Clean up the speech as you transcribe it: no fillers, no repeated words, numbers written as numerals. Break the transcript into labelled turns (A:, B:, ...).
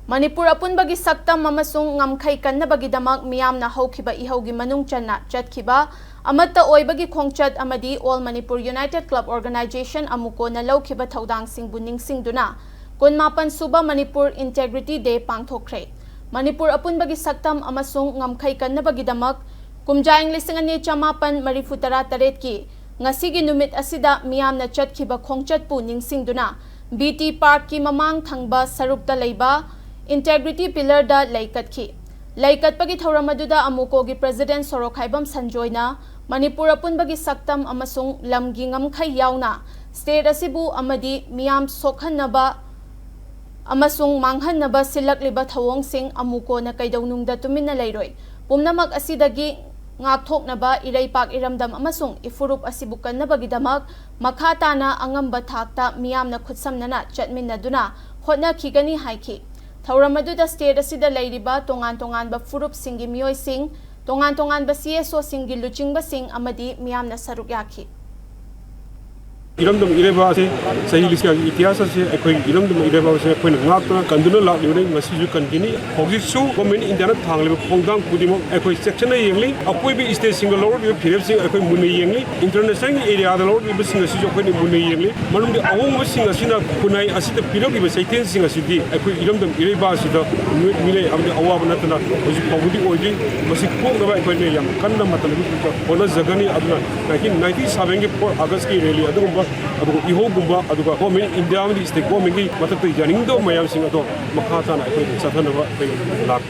A: Manipur apunbagi saktam amasung ngamkhai kannabagidamag miyamna haukiba ihaugi manung channa chatkiba amatta oibagi khongchat amadi All Manipur United Club Organization Amuco na laukiba thaudang singbu ningsingduna kunmapan suba Manipur Integrity Day pangthokre. Manipur apunbagi saktam amasung ngamkhai kannabagidamag kumjaing lising ani chamapan marifutara taretki ngasigi numit asida miyamna chatkiba khongchatpu ningsingduna BT Park ki mamang thangba sarukta leiba Integrity Pillar da laikat pagi thoramaduda Amuco gi President Sorokhaibam Sanjoyna Manipur apunbagi saktam amasung lamgi ngamkhai yauna state asibu amadi miyam sokhannaba amasung manghannaba silakliba thawong sing Amuco na kaidawnungda tuminna leiroi pumnamak asidagi ngakthoknaba iraipak iramdam amasung ifurup asibu kannabagidamag makhatana angamba thakta miyamna khutsamnana chatminnaduna hotna khigani haiki Thauramadu state asida lairiba tongan ba furup singi miyoi sing tongan ba CSO singi luching ba sing amadi miyamna saruk yaki
B: Iramdum ireba se sahi lisya इतिहास से अखोई इरमदम इरेबा से अखोई ngakna kanduna la liure ngasi ju continue hogi su government india na thangle pongdang pudimo अखोई section na yengli अखोई भी state single lord भी फिर से अखोई मुने yengli international area da lord भी सिंग asi jo अखोई मुने yengli manum de awong सिंग asi na kunai asi de piro gi saiten सिंग asi di अखोई इरमदम इरेबा asi da mile amde awa bana tana hoji pogudi oji masi khong da अखोई ne yam kanna matal bi ona jagani aduna 1997 ge 4 august ki rally adugumba adugo ihogumba aduga government india mi state government gi matak janing do mayam singa do makha tana अखोई sathanaba lak